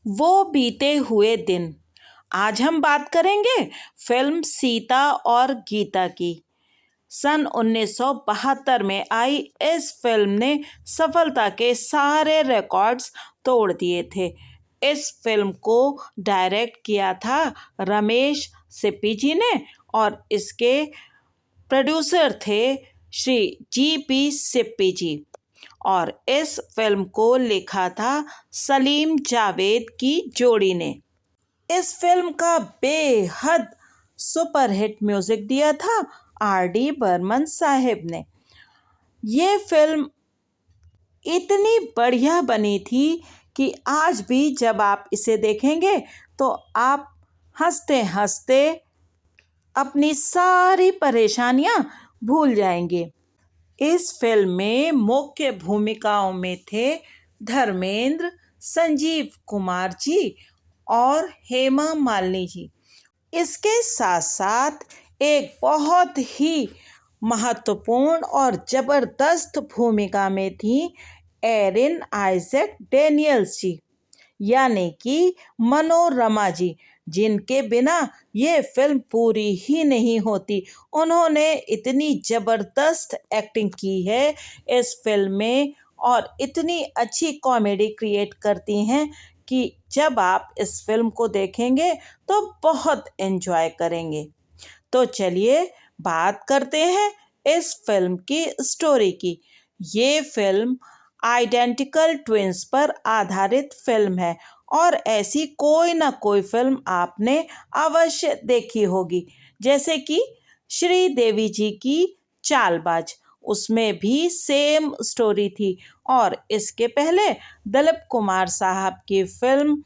वो बीते हुए दिन। आज हम बात करेंगे फिल्म सीता और गीता की। सन 1972 में आई इस फिल्म ने सफलता के सारे रिकॉर्ड्स तोड़ दिए थे। इस फिल्म को डायरेक्ट किया था रमेश सिप्पी जी ने और इसके प्रोड्यूसर थे श्री जी.पी. सिप्पी जी और इस फिल्म को लिखा था सलीम जावेद की जोड़ी ने। इस फिल्म का बेहद सुपरहिट म्यूजिक दिया था आर.डी. बर्मन साहब ने। ये फिल्म इतनी बढ़िया बनी थी कि आज भी जब आप इसे देखेंगे तो आप हंसते हंसते अपनी सारी परेशानियां भूल जाएंगे। इस फिल्म में मुख्य भूमिकाओं में थे धर्मेंद्र, संजीव कुमार जी और हेमा मालिनी जी। इसके साथ साथ एक बहुत ही महत्वपूर्ण और जबरदस्त भूमिका में थी एरिन आइजैक डेनियल्स जी, यानी कि मनोरमा जी, जिनके बिना ये फिल्म पूरी ही नहीं होती। उन्होंने इतनी जबरदस्त एक्टिंग की है इस फिल्म में और इतनी अच्छी कॉमेडी क्रिएट करती हैं कि जब आप इस फिल्म को देखेंगे तो बहुत एंजॉय करेंगे। तो चलिए बात करते हैं इस फिल्म की स्टोरी की। ये फिल्म आइडेंटिकल ट्विंस पर आधारित फिल्म है और ऐसी कोई ना कोई फिल्म आपने अवश्य देखी होगी, जैसे कि श्रीदेवी जी की चालबाज। उसमें भी सेम स्टोरी थी और इसके पहले दिलीप कुमार साहब की फिल्म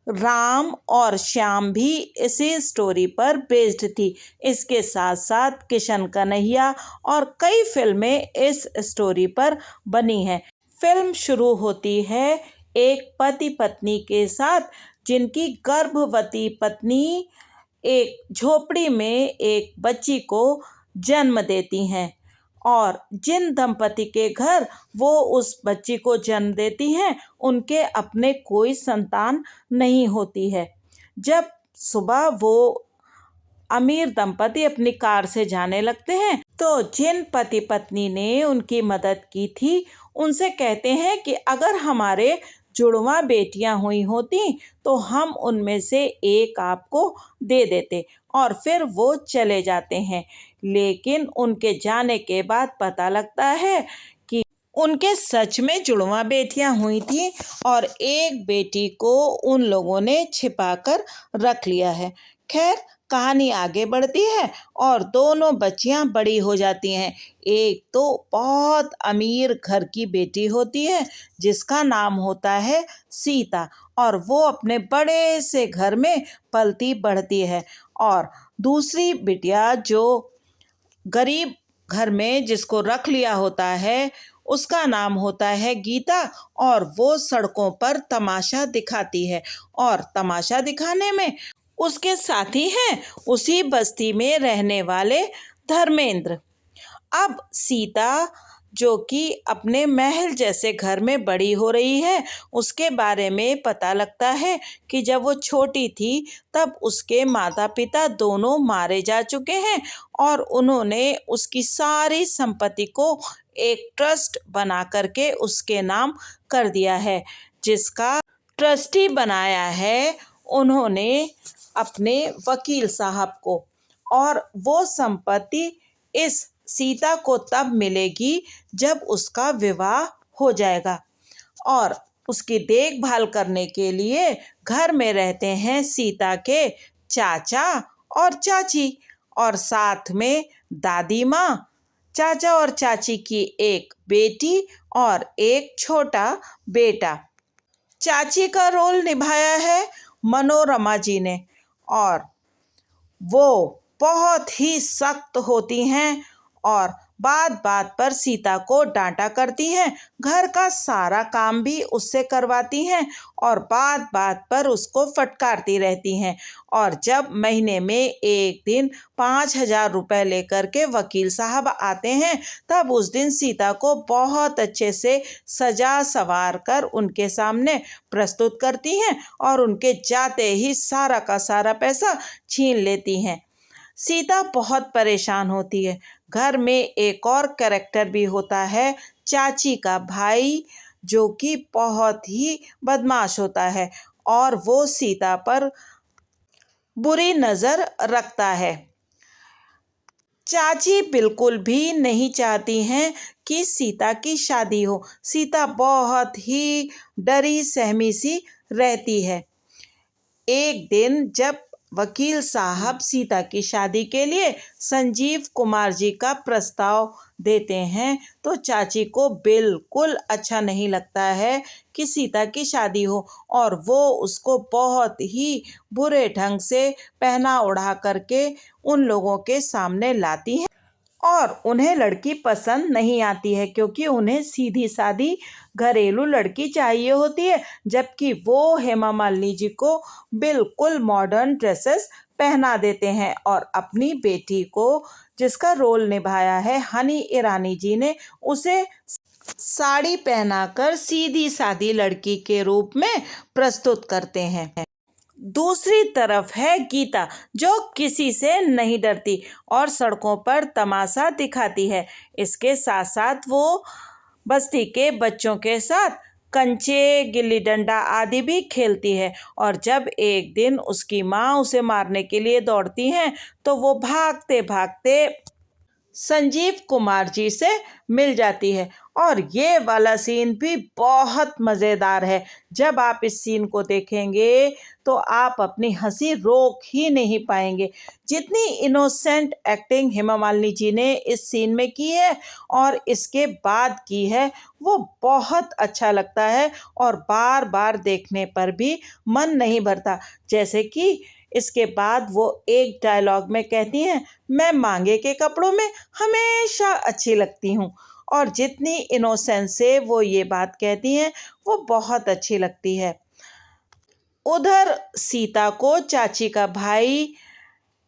राम और श्याम भी इसी स्टोरी पर बेस्ड थी। इसके साथ साथ किशन कन्हैया और कई फिल्में इस स्टोरी पर बनी हैं। फिल्म शुरू होती है एक पति पत्नी के साथ, जिनकी गर्भवती पत्नी एक झोपड़ी में एक बच्ची को जन्म देती हैं और जिन दंपति के घर वो उस बच्ची को जन्म देती हैं उनके अपने कोई संतान नहीं होती है। जब सुबह वो अमीर दंपति अपनी कार से जाने लगते हैं तो जिन पति पत्नी ने उनकी मदद की थी उनसे कहते हैं कि अगर हमारे जुड़वा बेटियां हुई होती तो हम उनमें से एक आपको दे देते, और फिर वो चले जाते हैं। लेकिन उनके जाने के बाद पता लगता है कि उनके सच में जुड़वा बेटियां हुई थी और एक बेटी को उन लोगों ने छिपाकर रख लिया है। खैर, कहानी आगे बढ़ती है और दोनों बच्चियां बड़ी हो जाती हैं। एक तो बहुत अमीर घर की बेटी होती है जिसका नाम होता है सीता और वो अपने बड़े से घर में पलती बढ़ती है, और दूसरी बिटिया जो गरीब घर में जिसको रख लिया होता है उसका नाम होता है गीता, और वो सड़कों पर तमाशा दिखाती है और तमाशा दिखाने में उसके साथी हैं उसी बस्ती में रहने वाले धर्मेंद्र। अब सीता जो कि अपने महल जैसे घर में बड़ी हो रही है, उसके बारे में पता लगता है कि जब वो छोटी थी तब उसके माता पिता दोनों मारे जा चुके हैं और उन्होंने उसकी सारी संपत्ति को एक ट्रस्ट बना करके उसके नाम कर दिया है, जिसका ट्रस्टी बनाया है उन्होंने अपने वकील साहब को। और वो संपत्ति इस सीता को तब मिलेगी जब उसका विवाह हो जाएगा, और उसकी देखभाल करने के लिए घर में रहते हैं सीता के चाचा और चाची और साथ में दादी माँ, चाचा और चाची की एक बेटी और एक छोटा बेटा। चाची का रोल निभाया है मनोरमा जी ने और वो बहुत ही सख्त होती हैं और बात बात पर सीता को डांटा करती हैं, घर का सारा काम भी उससे करवाती हैं और बात बात पर उसको फटकारती रहती हैं। और जब महीने में एक दिन 5,000 रुपए लेकर के वकील साहब आते हैं, तब उस दिन सीता को बहुत अच्छे से सजा सवार कर उनके सामने प्रस्तुत करती हैं और उनके जाते ही सारा का सारा पैसा छीन लेती हैं। सीता बहुत परेशान होती है। घर में एक और कैरेक्टर भी होता है, चाची का भाई, जो कि बहुत ही बदमाश होता है और वो सीता पर बुरी नज़र रखता है। चाची बिल्कुल भी नहीं चाहती हैं कि सीता की शादी हो। सीता बहुत ही डरी सहमी सी रहती है। एक दिन जब वकील साहब सीता की शादी के लिए संजीव कुमार जी का प्रस्ताव देते हैं, तो चाची को बिल्कुल अच्छा नहीं लगता है कि सीता की शादी हो और वो उसको बहुत ही बुरे ढंग से पहना ओढ़ा करके उन लोगों के सामने लाती हैं और उन्हें लड़की पसंद नहीं आती है, क्योंकि उन्हें सीधी सादी घरेलू लड़की चाहिए होती है, जबकि वो हेमा मालिनी जी को बिल्कुल मॉडर्न ड्रेसेस पहना देते हैं। और अपनी बेटी को, जिसका रोल निभाया है हनी ईरानी जी ने, उसे साड़ी पहनाकर सीधी सादी लड़की के रूप में प्रस्तुत करते हैं। दूसरी तरफ है गीता, जो किसी से नहीं डरती और सड़कों पर तमाशा दिखाती है। इसके साथ साथ वो बस्ती के बच्चों के साथ कंचे, गिल्ली डंडा आदि भी खेलती है। और जब एक दिन उसकी माँ उसे मारने के लिए दौड़ती हैं, तो वो भागते भागते संजीव कुमार जी से मिल जाती है। और ये वाला सीन भी बहुत मज़ेदार है। जब आप इस सीन को देखेंगे तो आप अपनी हंसी रोक ही नहीं पाएंगे। जितनी इनोसेंट एक्टिंग हेमा मालिनी जी ने इस सीन में की है और इसके बाद की है, वो बहुत अच्छा लगता है और बार बार देखने पर भी मन नहीं भरता। जैसे कि इसके बाद वो एक डायलॉग में कहती हैं, मैं मांगे के कपड़ों में हमेशा अच्छी लगती हूँ। और जितनी इनोसेंस से वो ये बात कहती हैं, वो बहुत अच्छी लगती है। उधर सीता को चाची का भाई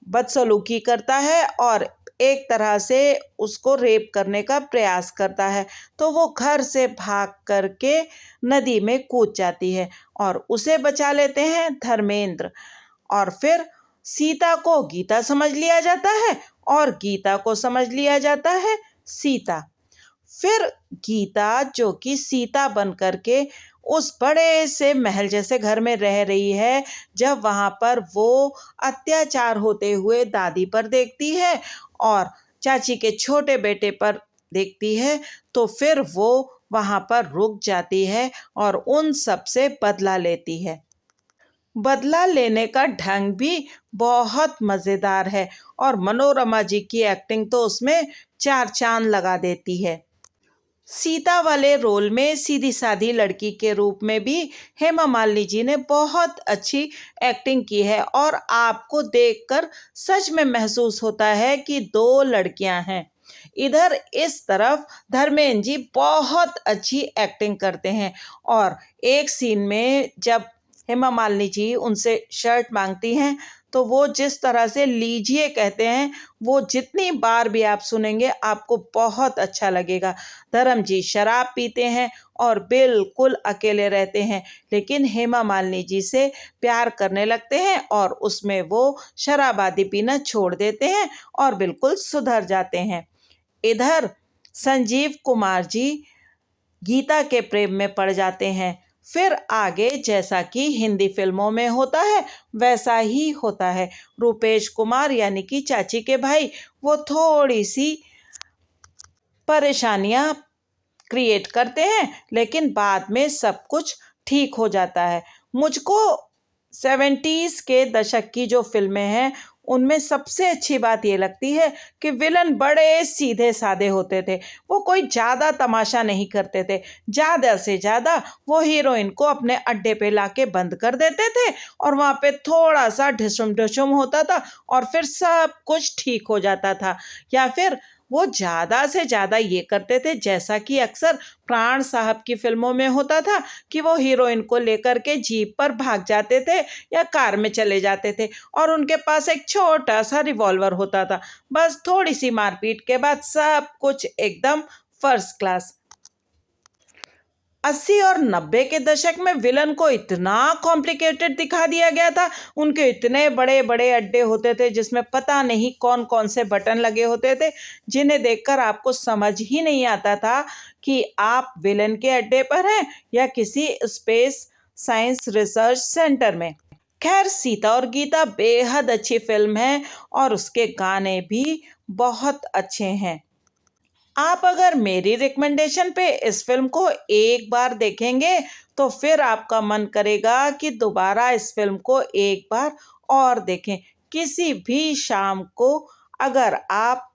बदसलूकी करता है और एक तरह से उसको रेप करने का प्रयास करता है, तो वो घर से भाग करके नदी में कूद जाती है और उसे बचा लेते हैं धर्मेंद्र। और फिर सीता को गीता समझ लिया जाता है और गीता को समझ लिया जाता है सीता। फिर गीता, जो कि सीता बन करके उस बड़े से महल जैसे घर में रह रही है, जब वहाँ पर वो अत्याचार होते हुए दादी पर देखती है और चाची के छोटे बेटे पर देखती है, तो फिर वो वहाँ पर रुक जाती है और उन सब से बदला लेती है। बदला लेने का ढंग भी बहुत मज़ेदार है और मनोरमा जी की एक्टिंग तो उसमें चार चांद लगा देती है। सीता वाले रोल में सीधी सादी लड़की के रूप में भी हेमा मालिनी जी ने बहुत अच्छी एक्टिंग की है और आपको देखकर सच में महसूस होता है कि दो लड़कियां हैं। इधर इस तरफ धर्मेंद्र जी बहुत अच्छी एक्टिंग करते हैं और एक सीन में जब हेमा मालिनी जी उनसे शर्ट मांगती हैं, तो वो जिस तरह से लीजिए कहते हैं, वो जितनी बार भी आप सुनेंगे आपको बहुत अच्छा लगेगा। धर्म जी शराब पीते हैं और बिल्कुल अकेले रहते हैं, लेकिन हेमा मालिनी जी से प्यार करने लगते हैं और उसमें वो शराब आदि पीना छोड़ देते हैं और बिल्कुल सुधर जाते हैं। इधर संजीव कुमार जी गीता के प्रेम में पड़ जाते हैं। फिर आगे जैसा कि हिंदी फिल्मों में होता है, वैसा ही होता है। रूपेश कुमार यानी कि चाची के भाई, वो थोड़ी सी परेशानियां क्रिएट करते हैं, लेकिन बाद में सब कुछ ठीक हो जाता है। मुझको 70s के दशक की जो फिल्में हैं, उनमें सबसे अच्छी बात ये लगती है कि विलन बड़े सीधे साधे होते थे। वो कोई ज़्यादा तमाशा नहीं करते थे। ज़्यादा से ज़्यादा वो हीरोइन को अपने अड्डे पे लाके बंद कर देते थे और वहाँ पे थोड़ा सा ढिसुम ढिसुम होता था और फिर सब कुछ ठीक हो जाता था। या फिर वो ज़्यादा से ज़्यादा ये करते थे, जैसा कि अक्सर प्राण साहब की फिल्मों में होता था कि वो हीरोइन को लेकर के जीप पर भाग जाते थे या कार में चले जाते थे और उनके पास एक छोटा सा रिवॉल्वर होता था। बस थोड़ी सी मारपीट के बाद सब कुछ एकदम फर्स्ट क्लास। 80 और 90 के दशक में विलन को इतना कॉम्प्लिकेटेड दिखा दिया गया था। उनके इतने बड़े बड़े अड्डे होते थे जिसमें पता नहीं कौन कौन से बटन लगे होते थे, जिन्हें देखकर आपको समझ ही नहीं आता था कि आप विलन के अड्डे पर हैं या किसी स्पेस साइंस रिसर्च सेंटर में। खैर, सीता और गीता बेहद अच्छी फिल्म है और उसके गाने भी बहुत अच्छे हैं। आप अगर मेरी रिकमेंडेशन पे इस फिल्म को एक बार देखेंगे तो फिर आपका मन करेगा कि दोबारा इस फिल्म को एक बार और देखें। किसी भी शाम को अगर आप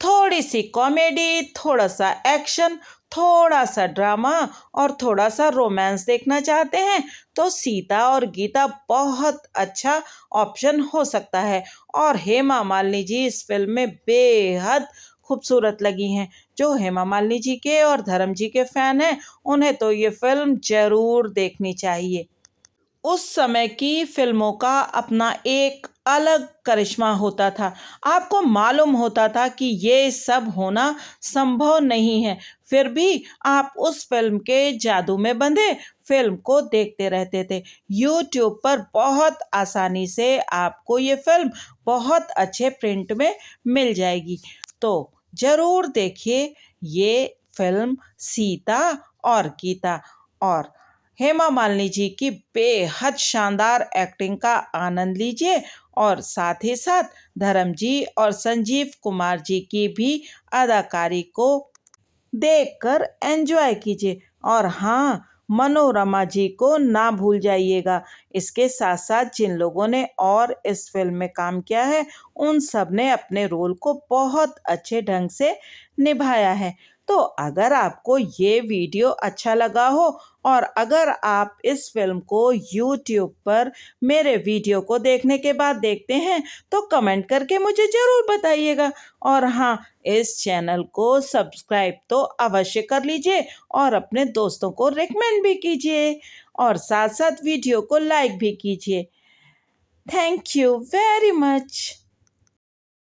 थोड़ी सी कॉमेडी, थोड़ा सा एक्शन, थोड़ा सा ड्रामा और थोड़ा सा रोमांस देखना चाहते हैं तो सीता और गीता बहुत अच्छा ऑप्शन हो सकता है। और हेमा मालिनी जी इस फिल्म में बेहद खूबसूरत लगी हैं। जो हेमा मालिनी जी के और धर्म जी के फैन हैं, उन्हें तो ये फिल्म जरूर देखनी चाहिए। उस समय की फिल्मों का अपना एक अलग करिश्मा होता था। आपको मालूम होता था कि ये सब होना संभव नहीं है, फिर भी आप उस फिल्म के जादू में बंधे फिल्म को देखते रहते थे। यूट्यूब पर बहुत आसानी से आपको ये फिल्म बहुत अच्छे प्रिंट में मिल जाएगी। तो जरूर देखिए ये फिल्म सीता और गीता, और हेमा मालिनी जी की बेहद शानदार एक्टिंग का आनंद लीजिए और साथ ही साथ धर्म जी और संजीव कुमार जी की भी अदाकारी को देखकर एंजॉय कीजिए। और हाँ, मनोरमा जी को ना भूल जाइएगा। इसके साथ साथ जिन लोगों ने और इस फिल्म में काम किया है, उन सब ने अपने रोल को बहुत अच्छे ढंग से निभाया है। तो अगर आपको ये वीडियो अच्छा लगा हो और अगर आप इस फिल्म को यूट्यूब पर मेरे वीडियो को देखने के बाद देखते हैं तो कमेंट करके मुझे ज़रूर बताइएगा। और हाँ, इस चैनल को सब्सक्राइब तो अवश्य कर लीजिए और अपने दोस्तों को रिकमेंड भी कीजिए और साथ साथ वीडियो को लाइक भी कीजिए। Thank you very much.